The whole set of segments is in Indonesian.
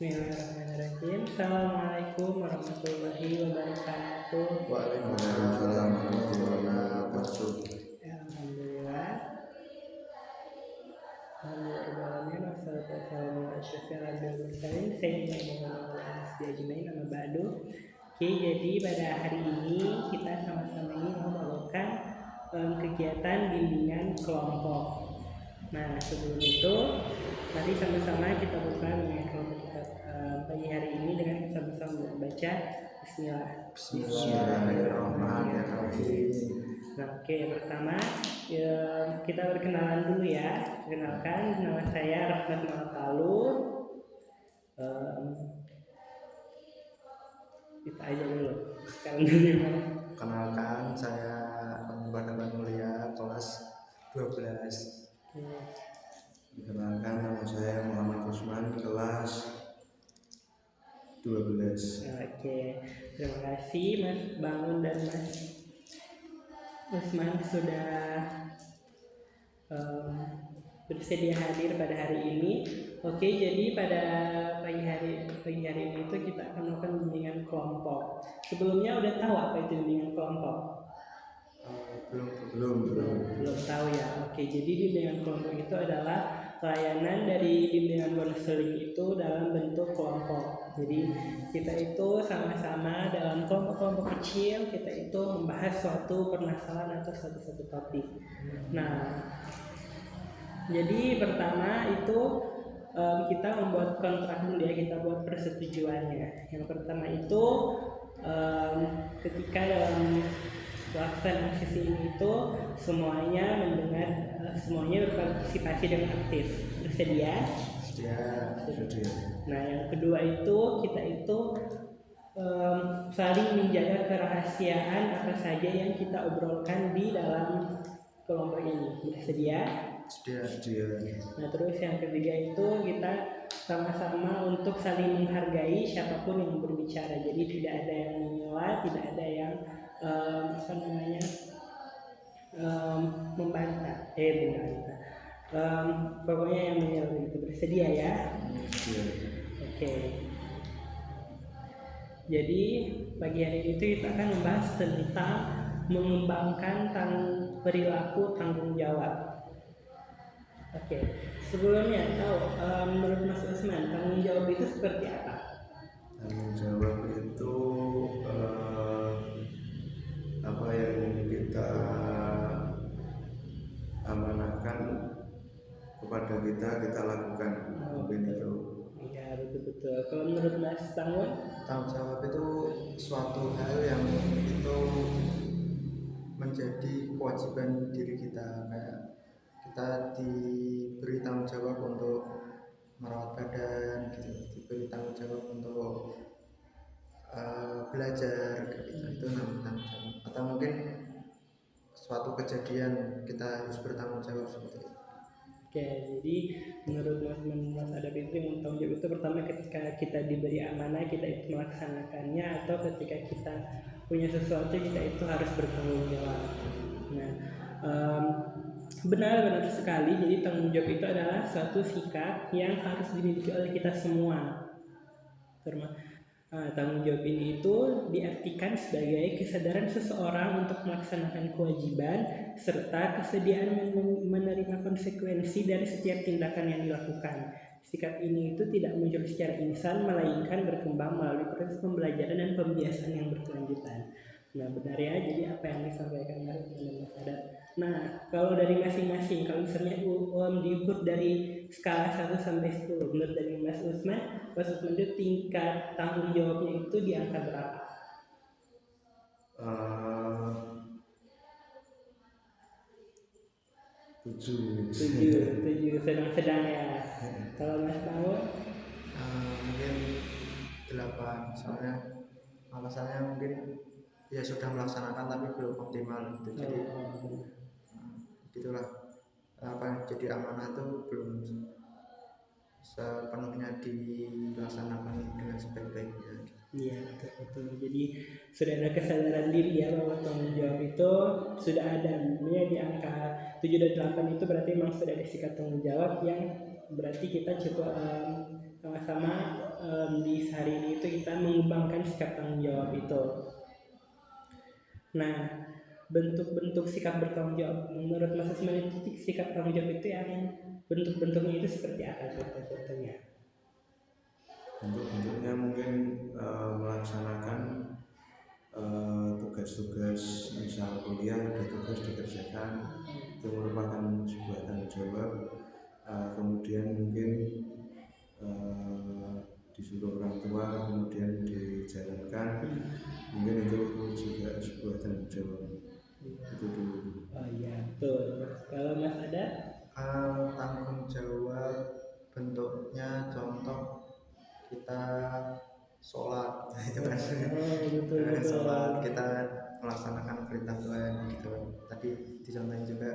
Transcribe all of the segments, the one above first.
Bismillahirrahmanirrahim. Assalamualaikum warahmatullahi wabarakatuh. Waalaikumsalam warahmatullahi wabarakatuh. Alhamdulillah. Alhamdulillah. Wassalatu wassalamu ala asyrofil anbiya'i wal mursalin sayyidina Muhammadin nama ba'du. Oke, jadi pada hari ini kita sama-sama ini mau melakukan kegiatan bimbingan kelompok. Nah, sebelum itu mari sama-sama kita buka dengan kelompok kita pagi hari ini dengan kita sama-sama membaca Bismillah. Bismillahirrahmanirrahim. Nah, oke, pertama kita berkenalan dulu ya. Kenalkan, nama saya Rahmat Malakalu. Kita aja dulu. Sekarang dulu. Kenalkan, saya Muhammad Mulia, kelas 12. Kenalkan, nama saya Muhammad Usman, kelas 12. Oke, terima kasih Mas Bangun dan Mas Usman sudah bersedia hadir pada hari ini. Oke, jadi pada pagi hari ini itu kita akan melakukan bimbingan kelompok. Sebelumnya udah tahu apa itu bimbingan kelompok? Belum tahu ya. Oke, jadi bimbingan kelompok itu adalah pelayanan dari bimbingan konseling itu dalam bentuk kelompok. Jadi kita itu sama-sama dalam kelompok-kelompok kecil, kita itu membahas suatu permasalahan atau suatu topik. Nah, jadi pertama itu kita membuat kontrak dulu ya, kita buat persetujuannya. Yang pertama itu ketika dalam pelaksanaan sesi ini itu semuanya mendengar, semuanya berpartisipasi dengan aktif. Bersedia? Sedia. Nah, yang kedua itu kita itu saling menjaga kerahasiaan apa saja yang kita obrolkan di dalam kelompok ini. Bersedia? Sedia. Nah, terus yang ketiga itu kita sama-sama untuk saling menghargai siapapun yang berbicara. Jadi tidak ada yang menyela, tidak ada yang membantah. Pokoknya yang menyela itu. Bersedia ya? Oke. Jadi pagi hari itu kita akan membahas tentang mengembangkan perilaku tanggung jawab. Oke, sebelumnya tahu menurut Mas Usman tanggung jawab itu seperti apa? Tanggung jawab itu apa yang kita amanahkan kepada kita lakukan. Mungkin itu. Iya, betul. Kalau menurut Mas Tangun? Tanggung jawab itu suatu hal yang itu menjadi kewajiban diri kita. Kayak kita diberi tanggung jawab untuk merawat badan, diberi tanggung jawab untuk belajar, itu namanya tanggung jawab. Atau mungkin suatu kejadian kita harus bertanggung jawab seperti itu. Oke, jadi menurut Mas Adab itu yang tanggung jawab itu pertama ketika kita diberi amanah kita itu melaksanakannya, atau ketika kita punya sesuatu kita itu harus bertanggung jawab. Nah, benar sekali. Jadi tanggung jawab itu adalah suatu sikap yang harus dimiliki oleh kita semua. Tanggung jawab ini itu diartikan sebagai kesadaran seseorang untuk melaksanakan kewajiban serta kesediaan menerima konsekuensi dari setiap tindakan yang dilakukan. Sikap ini itu tidak muncul secara instan, melainkan berkembang melalui proses pembelajaran dan pembiasaan yang berkelanjutan. Nah, benar ya, jadi apa yang disampaikan Mas Adab. Nah, kalau dari masing-masing, kalau misalnya diukur dari skala 1 sampai 10, menurut dari Mas Usman itu tingkat tanggung jawabnya itu di angka berapa? 7 sedang-sedang ya. Kalau Mas Tangun? Mungkin 8, soalnya alasannya mungkin ya sudah melaksanakan tapi belum optimal gitu. Jadi gitulah, jadi amanah itu belum sepenuhnya dilaksanakan dengan sebaik-baiknya. Iya, betul. Jadi sudah ada kesadaran diri ya bahwa tanggung jawab itu sudah ada. Ya, di angka 7 dan 8 itu berarti memang sudah ada sikap tanggung jawab yang berarti kita cukup sama-sama sehari ini itu kita mengembangkan sikap tanggung jawab itu. Nah, bentuk-bentuk sikap bertanggung jawab menurut Mas Usman itu sikap tanggung jawab itu yang bentuk-bentuknya itu seperti apa contohnya? Bentuk-bentuknya mungkin melaksanakan tugas-tugas, misal kuliah ada tugas dikerjakan, itu merupakan sebuah tanggung jawab. Kemudian mungkin disuruh orang tua kemudian dijalankan, mungkin itu juga sebuah tanggung jawab. Itu dulu. Oh iya, betul. Kalau Mas ada? Tanggung jawab bentuknya contoh kita sholat itu kan. Betul. Sholat kita melaksanakan perintah Tuhan gitu. Tadi dicontohin juga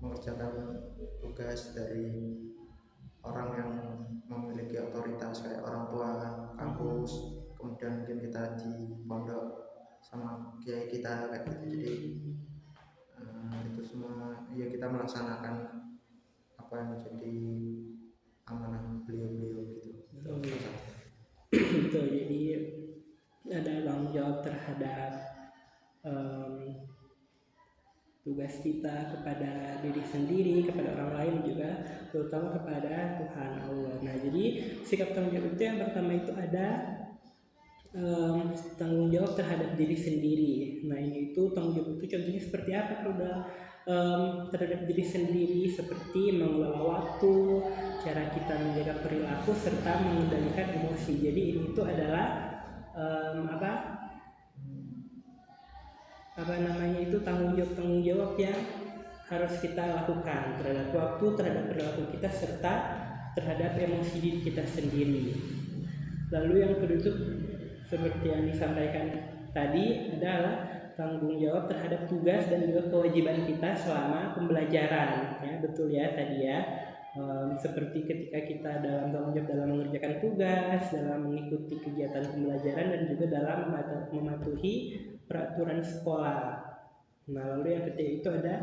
mengerjakan tugas dari orang yang memiliki otoritas kayak orang tua, kampus, kemudian mungkin kita di pondok sama kiai kita kayak gitu. Jadi itu semua ya kita melaksanakan apa yang menjadi amanah beliau-beliau gitu. Betul, jadi ada tanggung jawab terhadap tugas kita kepada diri sendiri, kepada orang lain juga, terutama kepada Tuhan Allah. Nah, jadi sikap tanggung jawab itu yang pertama itu ada tanggung jawab terhadap diri sendiri. Nah, ini itu tanggung jawab itu contohnya seperti apa? Udah terhadap diri sendiri seperti mengelola waktu, cara kita menjaga perilaku serta mengendalikan emosi. Jadi ini itu adalah tanggung jawab yang harus kita lakukan terhadap waktu, terhadap perilaku kita serta terhadap emosi diri kita sendiri. Lalu yang kedua itu seperti yang disampaikan tadi adalah tanggung jawab terhadap tugas dan juga kewajiban kita selama pembelajaran, ya betul ya tadi ya. Seperti ketika kita dalam tanggung jawab dalam mengerjakan tugas, dalam mengikuti kegiatan pembelajaran dan juga dalam mematuhi peraturan sekolah. Nah, lalu yang ketiga itu ada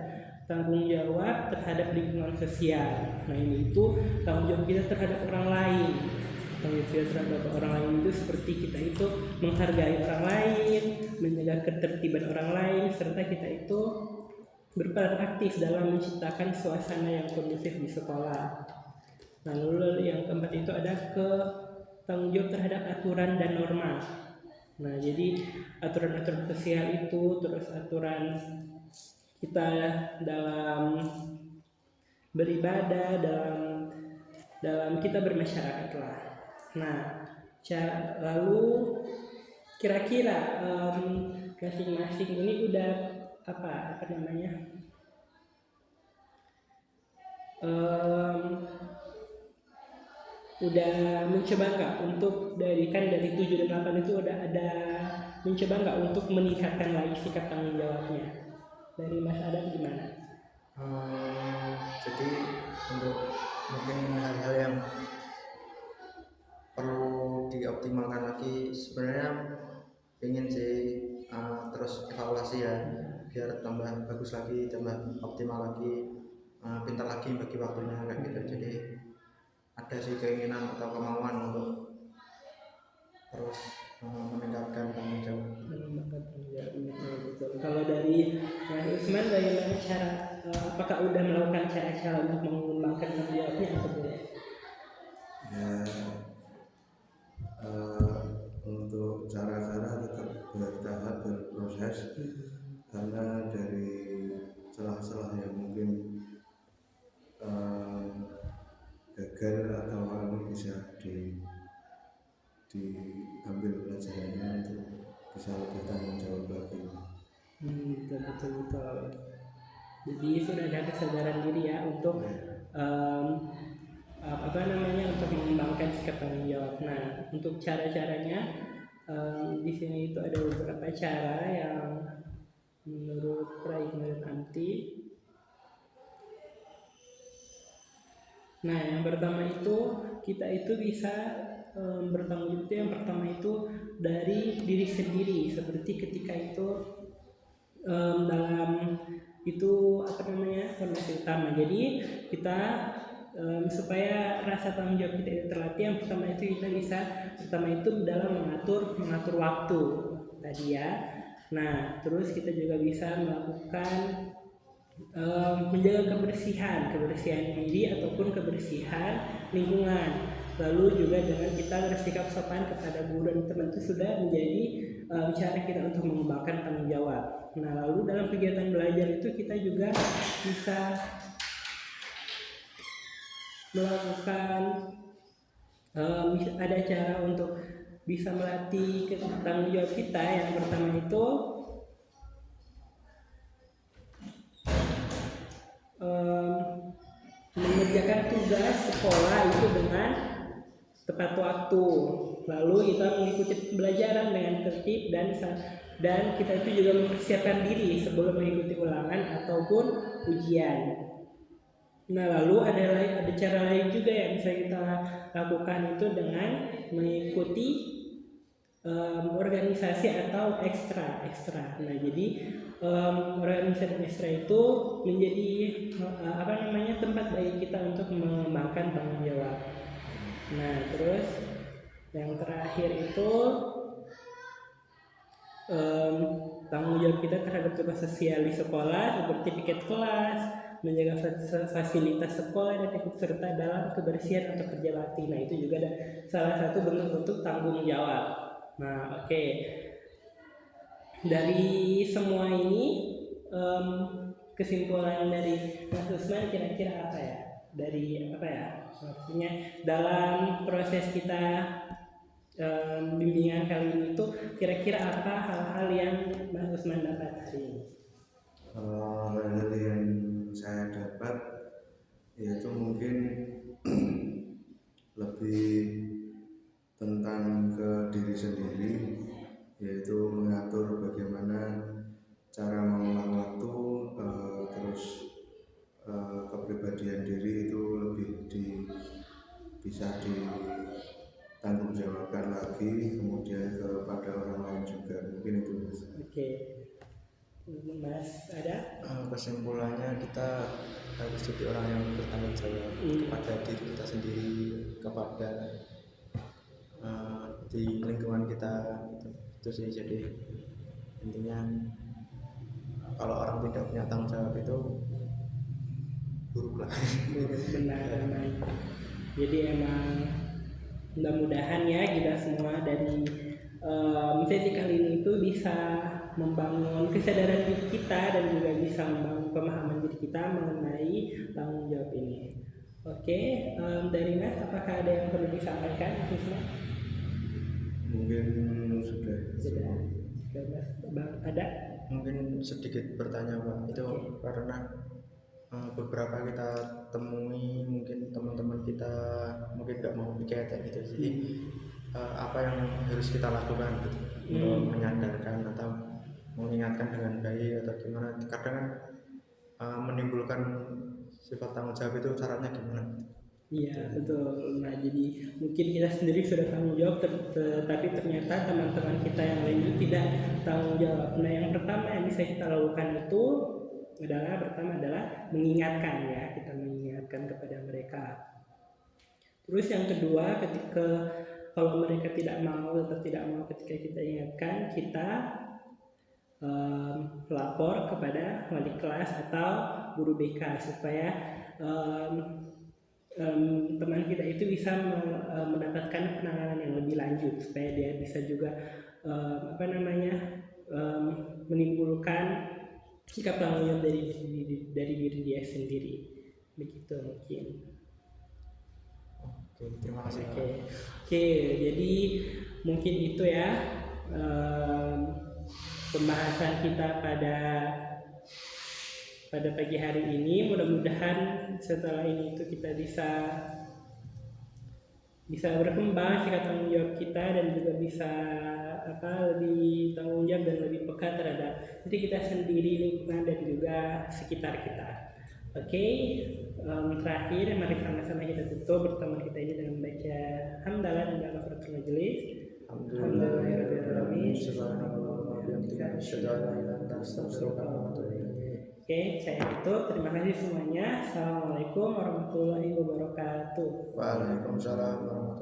tanggung jawab terhadap lingkungan sosial. Nah, ini itu tanggung jawab kita terhadap orang lain. Tanggung jawab kita terhadap orang lain itu seperti kita itu menghargai orang lain, menjaga ketertiban orang lain, serta kita itu berperan aktif dalam menciptakan suasana yang kondusif di sekolah. Nah, lalu yang keempat itu ada tanggung jawab terhadap aturan dan norma. Nah, jadi aturan-aturan sosial itu, terus aturan kita dalam beribadah, dalam kita bermasyarakat lah. Nah, lalu kira-kira masing-masing ini udah apa namanya? Udah mencoba nggak untuk dari 7 dan 8 itu udah ada mencoba nggak untuk meningkatkan lagi sikap tanggung jawabnya? Dari Mas Adam gimana? Jadi untuk mungkin hal-hal yang perlu dioptimalkan lagi, sebenarnya ingin sih terus evaluasi ya, biar tambah bagus lagi, tambah optimal lagi, pintar lagi bagi waktunya kayak gitu. Jadi ada sih keinginan atau kemauan untuk terus meningkatkan tanggung jawab. Betul. Kalau dari Mas Usman, bagaimana cara? Apakah udah melakukan cara-cara untuk mengembangkan tanggung jawabnya atau belum? Ya, untuk cara-cara tetap bertahap berproses, karena dari celah-celah yang mungkin gagal atau bisa diambil pelajarannya untuk bisa lebih tanggung jawab lagi. Betul. Jadi sudah ada kesadaran diri ya untuk untuk mengembangkan sikap tanggung jawab. Nah, untuk cara-caranya di sini itu ada beberapa cara yang menurut Anti. Nah, yang pertama itu kita itu bisa bertanggung jawab, yang pertama itu dari diri sendiri, seperti ketika itu dalam itu kondisi utama. Jadi kita supaya rasa tanggung jawab kita itu terlatih, yang pertama itu kita bisa dalam mengatur waktu tadi ya. Nah, terus kita juga bisa melakukan menjaga kebersihan diri ataupun kebersihan lingkungan. Lalu juga dengan kita bersikap sopan kepada guru dan teman itu sudah menjadi cara kita untuk mengembangkan tanggung jawab. Nah, lalu dalam kegiatan belajar itu kita juga bisa melakukan ada cara untuk bisa melatih tanggung jawab kita. Yang pertama itu mengerjakan tugas sekolah itu dengan tepat waktu, lalu kita mengikuti pembelajaran dengan tertib dan kita itu juga mempersiapkan diri sebelum mengikuti ulangan ataupun ujian. Nah, lalu ada cara lain juga yang bisa kita lakukan itu dengan mengikuti organisasi atau ekstra. Nah, jadi organisasi ekstra itu menjadi tempat bagi kita untuk mengembangkan tanggung jawab. Nah, terus yang terakhir itu tanggung jawab kita terhadap tugas sosial di sekolah seperti piket kelas, menjaga fasilitas sekolah, dan ikut serta dalam kebersihan atau kerja bakti. Nah, itu juga ada salah satu bentuk tanggung jawab. Nah, oke. Dari semua ini kesimpulan dari Mas Usman kira-kira apa ya? Maksudnya dalam proses kita bimbingan kali ini itu kira-kira apa hal-hal yang Mas Usman dapat hari ini? Hal yang saya dapat yaitu mungkin lebih tentang ke diri sendiri, yaitu mengatur bagaimana cara mengolah waktu, terus kepribadian diri itu lebih bisa ditanggung jawabkan lagi, kemudian kepada orang lain juga, mungkin itu Mas. Oke. Mas ada? Kesimpulannya kita harus jadi orang yang bertanggung jawab kepada diri kita sendiri, kepada di lingkungan kita, itu sih. Jadi intinya kalau orang tidak punya tanggung jawab itu buruk lah. Benar. Jadi emang mudah-mudahan ya kita semua dari sesi kali ini itu bisa membangun kesadaran diri kita dan juga bisa membangun pemahaman diri kita mengenai tanggung jawab ini. Oke, dari Mas, apakah ada yang perlu disampaikan? Mungkin sudah. Bang, ada? Mungkin sedikit bertanya Pak, itu karena beberapa kita temui mungkin teman-teman kita mungkin nggak mau piket gitu, jadi apa yang harus kita lakukan gitu untuk menyadarkan atau mengingatkan dengan baik atau gimana? Kadang kan menimbulkan sifat tanggung jawab itu caranya gimana? Iya, betul. Nah, jadi mungkin kita sendiri sudah tanggung jawab, tapi ternyata teman-teman kita yang lain tidak tanggung jawab. Nah, yang pertama yang bisa kita lakukan itu adalah mengingatkan ya, kita mengingatkan kepada mereka. Terus yang kedua, kalau mereka tidak mau ketika kita ingatkan, kita lapor kepada wali kelas atau guru BK supaya teman kita itu bisa mendapatkan penanganan yang lebih lanjut, supaya dia bisa juga menimbulkan sikap tanggung jawab dari diri dia sendiri. Begitu mungkin. Oke, terima kasih. Oke, jadi mungkin itu ya pembahasan kita pada pagi hari ini. Mudah-mudahan setelah ini itu kita bisa berkembang sikap tanggung jawab kita dan juga bisa lebih tanggung jawab dan lebih peka terhadap diri kita sendiri, lingkungan, dan juga sekitar kita. Oke, terakhir mari sama-sama kita tutup pertemuan kita ini dengan membaca hamdalah dan kafaratul majelis. Alhamdulillahirabbil alamin. Oke, saya itu terima kasih semuanya. Assalamualaikum warahmatullahi wabarakatuh. Waalaikumsalam warahmatullahi